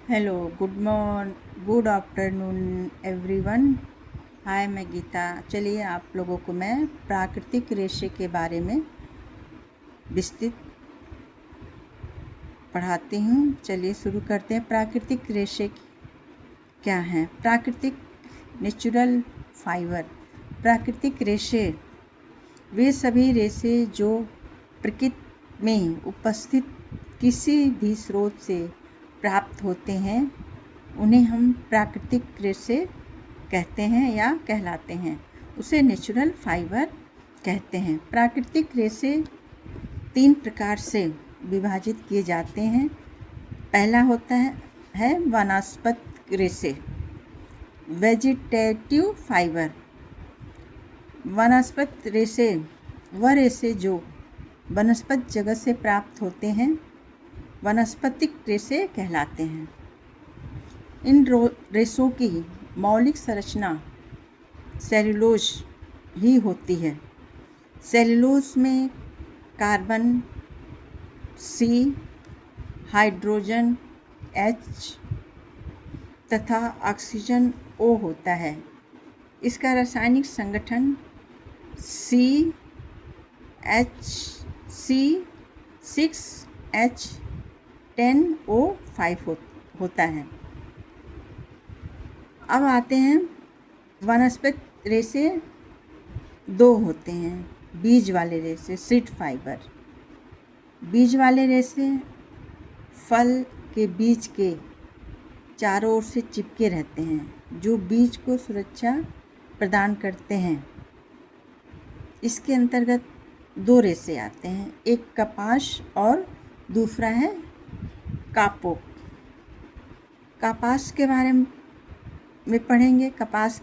Hello, good afternoon everyone. Hi, मैं गीता। चलिए आप लोगों को मैं प्राकृतिक रेशे के बारे में विस्तृत पढ़ाती हूँ। चलिए शुरू करते हैं। प्राकृतिक रेशे क्या हैं? प्राकृतिक नेचुरल फाइबर। प्राकृतिक रेशे वे सभी रेशे जो प्रकृति में उपस्थित किसी भी स्रोत से प्राप्त होते हैं उन्हें हम प्राकृतिक रेशे कहते हैं या कहलाते हैं। उसे नेचुरल फाइबर कहते हैं। प्राकृतिक रेशे 3 प्रकार से विभाजित किए जाते हैं। पहला होता है वनस्पति रेशे, वेजिटेटिव फाइबर। वनस्पति रेशे वह रेशे जो वनस्पति जगत से प्राप्त होते हैं वनस्पतिक रेशे कहलाते हैं। इन रेशों की मौलिक संरचना सेल्यूलोज ही होती है। सेल्यूलोज में कार्बन C, हाइड्रोजन H तथा ऑक्सीजन O होता है। इसका रासायनिक संगठन CH6H10O5 होता है। अब आते हैं वनस्पति रेशे 2 होते हैं। बीज वाले रेशे, सीड फाइबर। बीज वाले रेशे फल के बीज के चारों ओर से चिपके रहते हैं जो बीज को सुरक्षा प्रदान करते हैं। इसके अंतर्गत 2 रेशे आते हैं, एक कपास और दूसरा है कापोक। कपास के बारे में पढ़ेंगे। कपास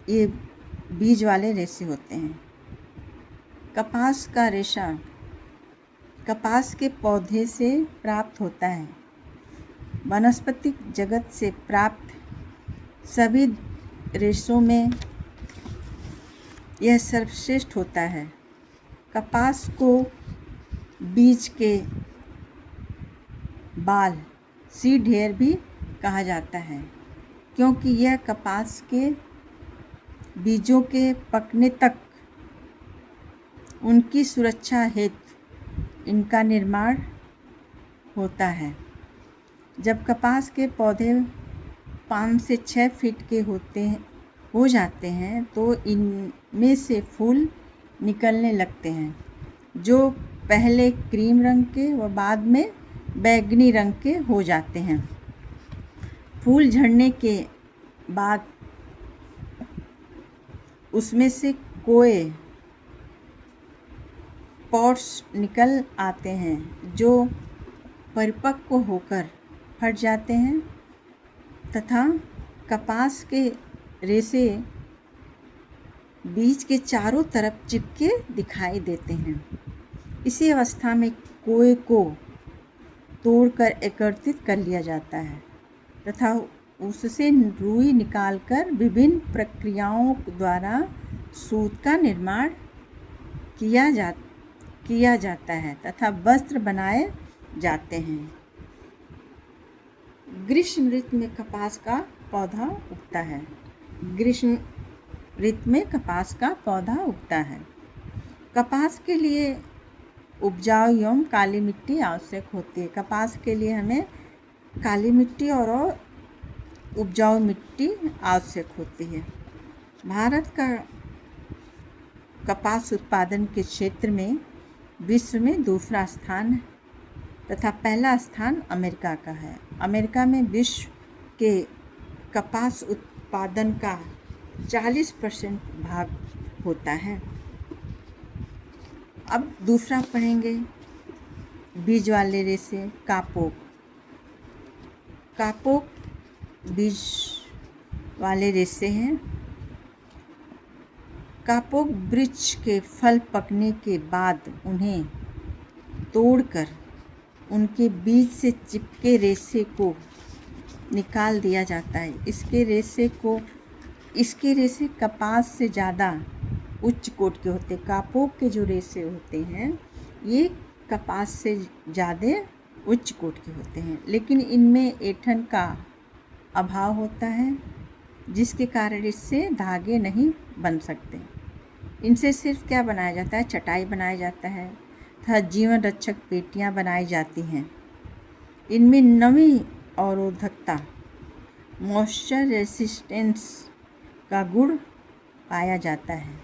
ये बीज वाले रेशे होते हैं। कपास का रेशा कपास के पौधे से प्राप्त होता है। वनस्पतिक जगत से प्राप्त सभी रेशों में यह सर्वश्रेष्ठ होता है। कपास को बीज के बाल, सीड हेयर भी कहा जाता है क्योंकि यह कपास के बीजों के पकने तक उनकी सुरक्षा हेतु इनका निर्माण होता है। जब कपास के पौधे 5 से 6 फीट के हो जाते हैं तो इनमें से फूल निकलने लगते हैं जो पहले क्रीम रंग के व बाद में बैंगनी रंग के हो जाते हैं। फूल झड़ने के बाद उसमें से कोए पॉट्स निकल आते हैं जो परिपक्व होकर फट जाते हैं तथा कपास के रेशे बीज के चारों तरफ चिपके दिखाई देते हैं। इसी अवस्था में कोए को तोड़कर एकत्रित कर लिया जाता है तथा उससे रुई निकालकर विभिन्न प्रक्रियाओं द्वारा सूत का निर्माण किया जाता है तथा वस्त्र बनाए जाते हैं। ग्रीष्म ऋतु में कपास का पौधा उगता है। ग्रीष्म ऋतु में कपास का पौधा उगता है। कपास के लिए उपजाऊ एवं काली मिट्टी आवश्यक होती है। कपास के लिए हमें काली मिट्टी और उपजाऊ मिट्टी आवश्यक होती है। भारत का कपास उत्पादन के क्षेत्र में विश्व में दूसरा स्थान तथा पहला स्थान अमेरिका का है। अमेरिका में विश्व के कपास उत्पादन का 40% भाग होता है। अब दूसरा पढ़ेंगे बीज वाले रेशे, कापोक। कापोक बीज वाले रेशे हैं। कापोक वृक्ष के फल पकने के बाद उन्हें तोड़कर उनके बीज से चिपके रेशे को निकाल दिया जाता है। इसके रेशे कपास से ज़्यादा उच्च कोटि के होते हैं। कापोक के जो रेशे होते हैं ये कपास से ज़्यादा उच्च कोट के होते हैं, लेकिन इनमें ऐंठन का अभाव होता है, जिसके कारण इससे धागे नहीं बन सकते। इनसे सिर्फ क्या बनाया जाता है, चटाई बनाया जाता है तथा जीवन रक्षक पेटियां बनाई जाती हैं। इनमें नमी अवरोधकता मॉइस्चर रेसिस्टेंस का गुण पाया जाता है,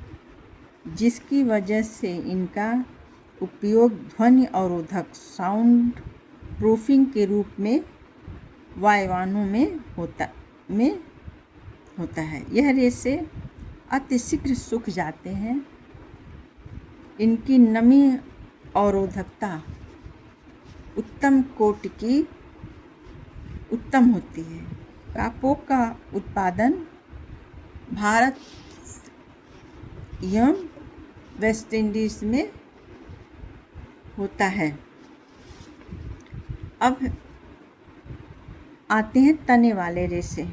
जिसकी वजह से इनका उपयोग ध्वनि अवरोधक साउंड प्रूफिंग के रूप में वायुयानों में होता है। यह रेसे अतिशीघ्र सूख जाते हैं। इनकी नमी अवरोधकता उत्तम कोट की उत्तम होती है। कापोक का उत्पादन भारत एवं वेस्ट इंडीज़ में होता है। अब आते हैं तने वाले रेसे।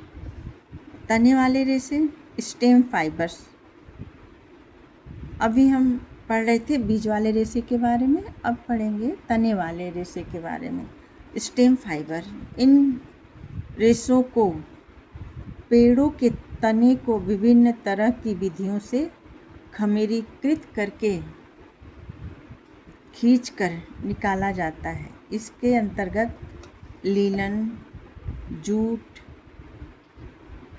तने वाले रेसे स्टेम फाइबर्स। अभी हम पढ़ रहे थे बीज वाले रेसे के बारे में, अब पढ़ेंगे तने वाले रेसे के बारे में। स्टेम फाइबर, इन रेसों को पेड़ों के तने को विभिन्न तरह की विधियों से खमीरीकृत करके खींचकर निकाला जाता है। इसके अंतर्गत लीलन, जूट,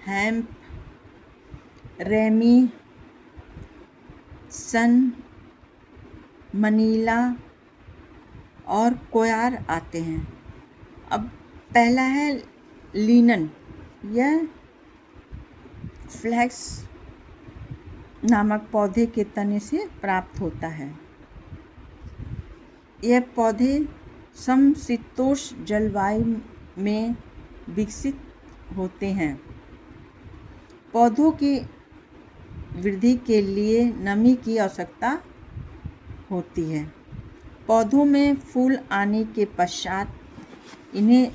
हेम्प, रेमी, सन, मनीला और कोयार आते हैं। अब पहला है लिनन। यह फ्लैक्स नामक पौधे के तने से प्राप्त होता है। यह पौधे समशीतोष्ण जलवायु में विकसित होते हैं। पौधों की वृद्धि के लिए नमी की आवश्यकता होती है। पौधों में फूल आने के पश्चात इन्हें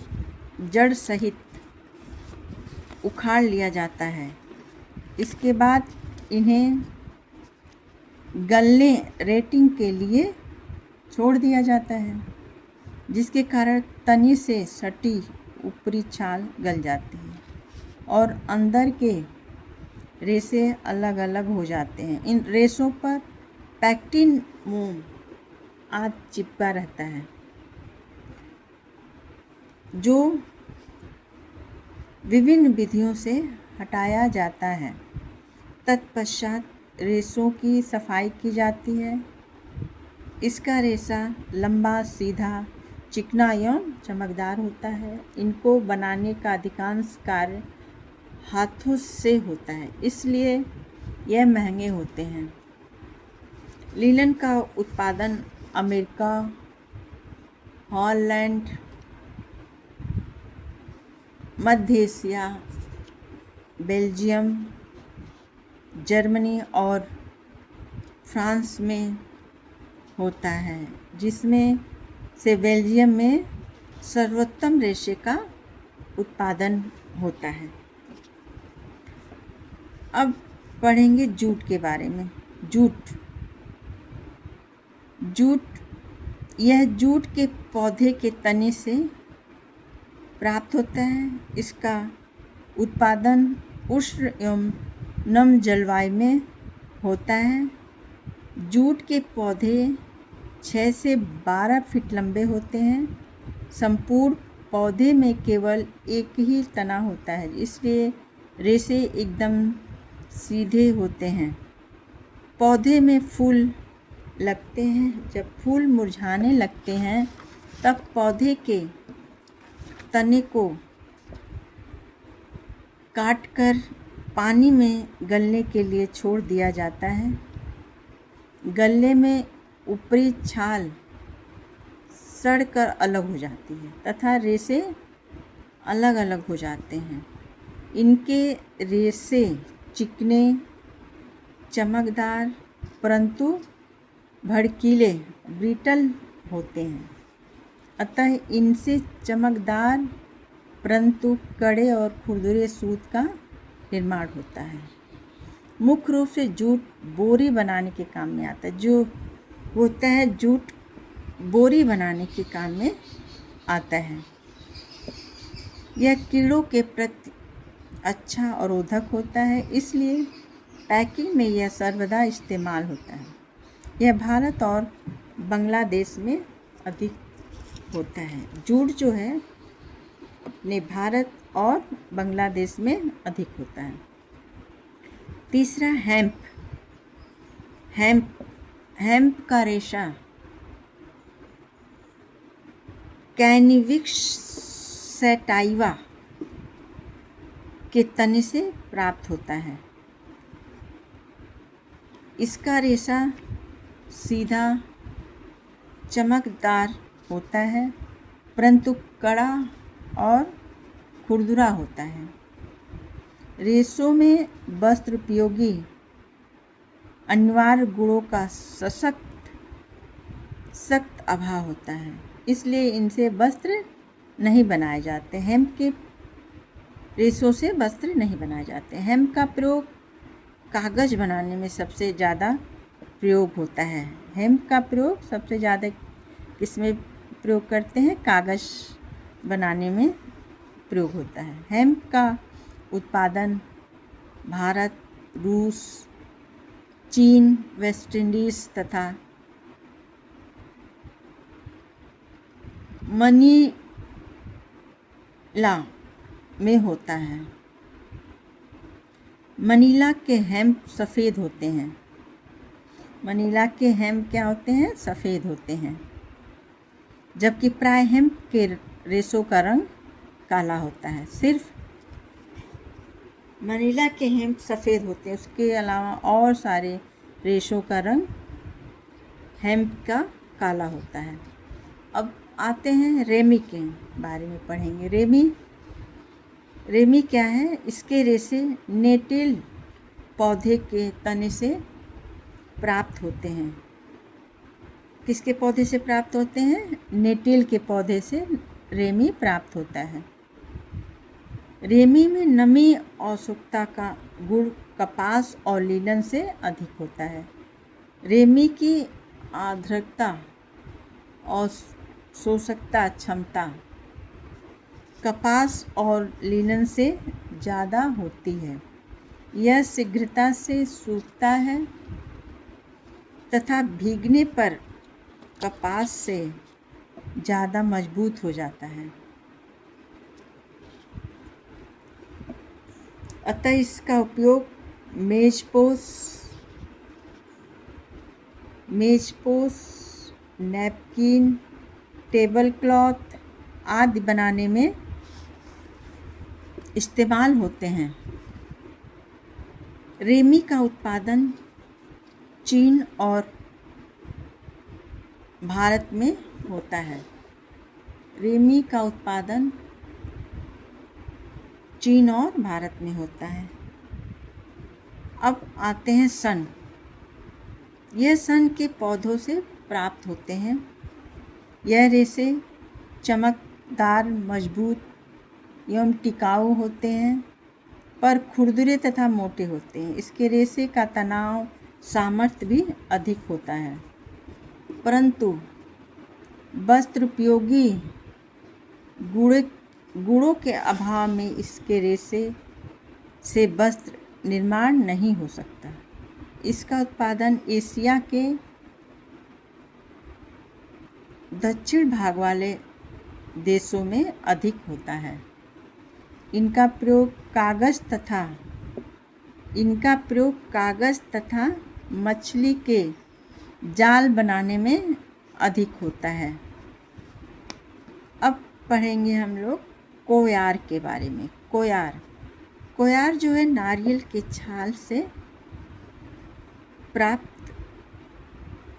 जड़ सहित उखाड़ लिया जाता है। इसके बाद इन्हें गलने रेटिंग के लिए छोड़ दिया जाता है, जिसके कारण तने से सटी ऊपरी छाल गल जाती है और अंदर के रेसे अलग अलग हो जाते हैं। इन रेसों पर पैक्टिन मोम आदि चिपका रहता है, जो विभिन्न विधियों से हटाया जाता है। तत्पश्चात रेसों की सफाई की जाती है। इसका रेशा लंबा, सीधा, चिकना एवं चमकदार होता है। इनको बनाने का अधिकांश कार्य हाथों से होता है, इसलिए यह महंगे होते हैं। लिनन का उत्पादन अमेरिका, हॉलैंड, मध्य एशिया, बेल्जियम, जर्मनी और फ्रांस में होता है, जिसमें से बेल्जियम में सर्वोत्तम रेशे का उत्पादन होता है। अब पढ़ेंगे जूट के बारे में। जूट यह जूट के पौधे के तने से प्राप्त होता है। इसका उत्पादन उष्ण एवं नम जलवायु में होता है। जूट के पौधे 6 से 12 फीट लंबे होते हैं। संपूर्ण पौधे में केवल एक ही तना होता है, इसलिए रेशे एकदम सीधे होते हैं। पौधे में फूल लगते हैं। जब फूल मुरझाने लगते हैं तब पौधे के तने को काटकर पानी में गलने के लिए छोड़ दिया जाता है। गलने में ऊपरी छाल सड़कर अलग हो जाती है तथा रेशे अलग अलग हो जाते हैं। इनके रेशे चिकने, चमकदार परंतु भड़कीले ब्रिटल होते हैं। अतः इनसे चमकदार परंतु कड़े और खुरदुरे सूत का निर्माण होता है। मुख्य रूप से जूट बोरी बनाने के काम में आता है। जो होता है जूट बोरी बनाने के काम में आता है। यह कीड़ों के प्रति अच्छा अवरोधक होता है, इसलिए पैकिंग में यह सर्वदा इस्तेमाल होता है। यह भारत और बांग्लादेश में अधिक होता है। जूट जो है अपने भारत और बांग्लादेश में अधिक होता है। तीसरा हेम्प। हेम्प का रेशा कैनिविक्स सैटाइवा के तने से प्राप्त होता है। इसका रेशा सीधा चमकदार होता है, परंतु कड़ा और खुरदुरा होता है। रेशों में वस्त्र उपयोगी अनिवार्य गुणों का सख्त अभाव होता है, इसलिए इनसे वस्त्र नहीं बनाए जाते। हेम्प के रेशों से वस्त्र नहीं बनाए जाते। हेम्प का प्रयोग कागज़ बनाने में सबसे ज़्यादा प्रयोग होता है। हेम्प का प्रयोग सबसे ज़्यादा किसमें प्रयोग करते हैं? कागज़ बनाने में प्रयोग होता है। हेम्प का उत्पादन भारत, रूस, चीन, वेस्ट इंडीज़ तथा मनीला में होता है। मनीला के हेम्प सफ़ेद होते हैं। मनीला के हेम्प क्या होते हैं? सफ़ेद होते हैं, जबकि प्राय हेम्प के रेशों का रंग काला होता है। सिर्फ मनीला के हेम्प सफ़ेद होते हैं, उसके अलावा और सारे रेशों का रंग हेम्प का काला होता है। अब आते हैं रेमी के बारे में पढ़ेंगे। रेमी क्या है? इसके रेशे नेटिल पौधे के तने से प्राप्त होते हैं। किसके पौधे से प्राप्त होते हैं? नेटिल के पौधे से रेमी प्राप्त होता है। रेमी में नमी और शुष्कता का गुण कपास और लिनन से अधिक होता है। रेमी की आर्द्रता और शोषकता क्षमता कपास और लिनन से ज़्यादा होती है। यह शीघ्रता से सूखता है तथा भीगने पर कपास से ज़्यादा मजबूत हो जाता है। अतः इसका उपयोग मेजपोश, नैपकिन, टेबल क्लॉथ आदि बनाने में इस्तेमाल होते हैं। रेमी का उत्पादन चीन और भारत में होता है। रेमी का उत्पादन चीन और भारत में होता है। अब आते हैं सन। यह सन के पौधों से प्राप्त होते हैं। यह रेशे चमकदार, मजबूत एवं टिकाऊ होते हैं, पर खुरदुरे तथा मोटे होते हैं। इसके रेशे का तनाव सामर्थ्य भी अधिक होता है, परंतु वस्त्र उपयोगी गुणों के अभाव में इसके रेशे से वस्त्र निर्माण नहीं हो सकता। इसका उत्पादन एशिया के दक्षिण भाग वाले देशों में अधिक होता है। इनका प्रयोग कागज़ तथा मछली के जाल बनाने में अधिक होता है। अब पढ़ेंगे हम लोग कोयार के बारे में। कोयार जो है नारियल के छाल से प्राप्त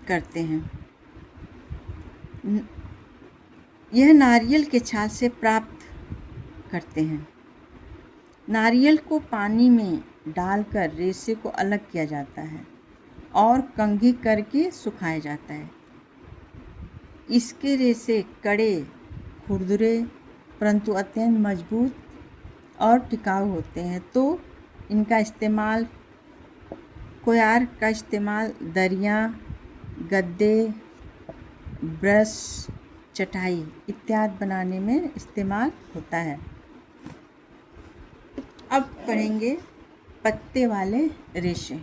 करते हैं। यह नारियल के छाल से प्राप्त करते हैं। नारियल को पानी में डालकर रेशे को अलग किया जाता है और कंघी करके सुखाया जाता है। इसके रेशे कड़े, खुरदुरे परंतु अत्यंत मजबूत और टिकाऊ होते हैं। तो कोयार का इस्तेमाल दरियाँ, गद्दे, ब्रश चटाई इत्यादि बनाने में इस्तेमाल होता है। अब पढ़ेंगे पत्ते वाले रेशे,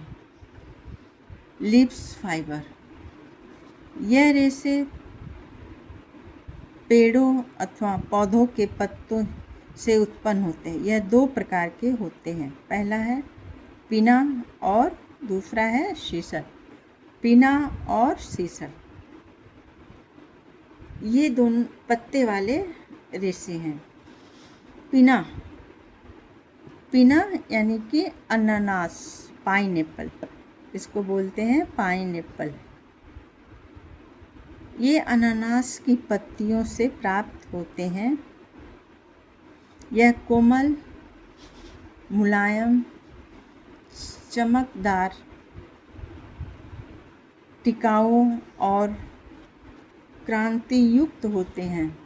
लीव्स फाइबर। यह रेशे पेड़ों अथवा पौधों के पत्तों से उत्पन्न होते हैं। यह दो प्रकार के होते हैं, पहला है पिना और दूसरा है सीसल। पिना और सीसल ये दोनों पत्ते वाले रेशे हैं। पिना, पिना यानी कि अनानास, पाइनएप्पल, इसको बोलते हैं पाइनएप्पल। ये अनानास की पत्तियों से प्राप्त होते हैं। यह कोमल, मुलायम, चमकदार, टिकाऊ और क्रांति युक्त होते हैं।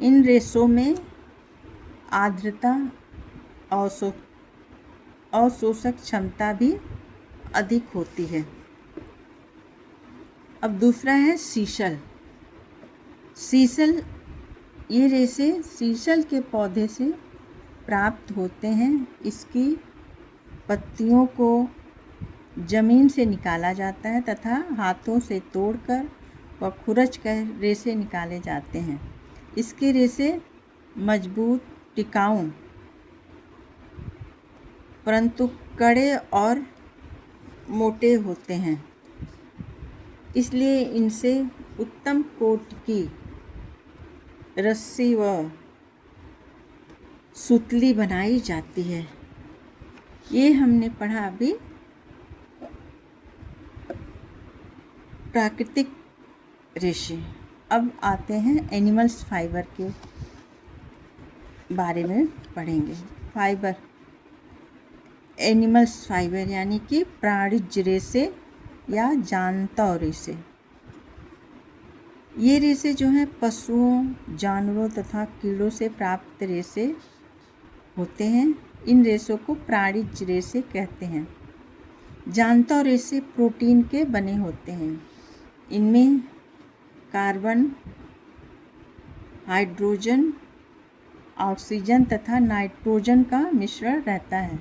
इन रेशों में आर्द्रता, अवशोषक क्षमता भी अधिक होती है। अब दूसरा है सीसल। सीसल, ये रेशे सीसल के पौधे से प्राप्त होते हैं। इसकी पत्तियों को जमीन से निकाला जाता है तथा हाथों से तोड़कर व खुरचकर रेशे निकाले जाते हैं। इसके रेशे मजबूत, टिकाऊ, परंतु कड़े और मोटे होते हैं। इसलिए इनसे उत्तम कोट की रस्सी व सुतली बनाई जाती है। ये हमने पढ़ा अभी प्राकृतिक रेशे। अब आते हैं एनिमल्स फाइबर के बारे में पढ़ेंगे। फाइबर, एनिमल्स फाइबर यानी कि प्राणिज रेशे या जानता रेशे। ये रेशे जो हैं पशुओं, जानवरों तथा कीड़ों से प्राप्त रेशे होते हैं। इन रेशों को प्राणिज रेशे कहते हैं। जानता रेशे प्रोटीन के बने होते हैं। इनमें कार्बन, हाइड्रोजन, ऑक्सीजन तथा नाइट्रोजन का मिश्रण रहता है।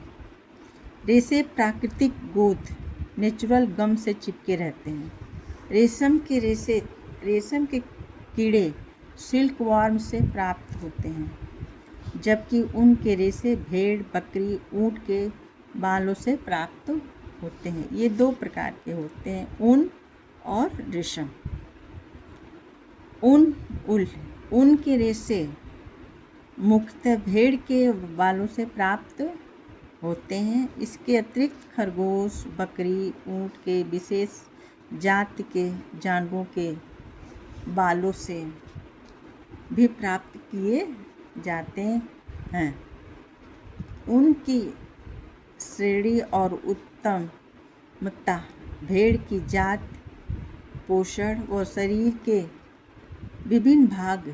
रेशे प्राकृतिक गोंद, नेचुरल गम से चिपके रहते हैं। रेशम के कीड़े सिल्क वार्म से प्राप्त होते हैं, जबकि ऊन के रेशे भेड़, बकरी, ऊँट के बालों से प्राप्त होते हैं। ये दो प्रकार के होते हैं, ऊन और रेशम। ऊन के रेशे मुख्यतः भेड़ के बालों से प्राप्त होते हैं। इसके अतिरिक्त खरगोश, बकरी, ऊँट के विशेष जाति के जानवरों के बालों से भी प्राप्त किए जाते हैं। ऊन की श्रेणी और उत्तमता भेड़ की जात, पोषण व शरीर के विभिन्न भाग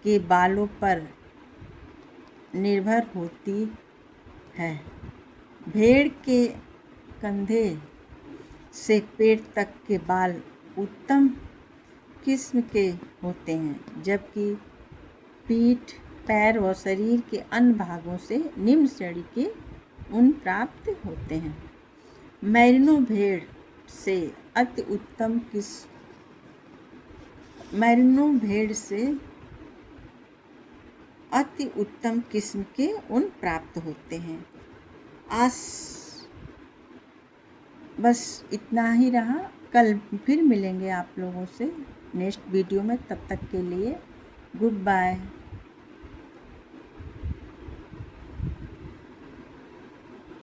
के बालों पर निर्भर होती है। भेड़ के कंधे से पेट तक के बाल उत्तम किस्म के होते हैं, जबकि पीठ, पैर व शरीर के अन्य भागों से निम्न श्रेणी के ऊन प्राप्त होते हैं। मैरिनो भेड़ से अति उत्तम किस्म के ऊन प्राप्त होते हैं। बस इतना ही रहा। कल फिर मिलेंगे आप लोगों से नेक्स्ट वीडियो में। तब तक के लिए गुड बाय।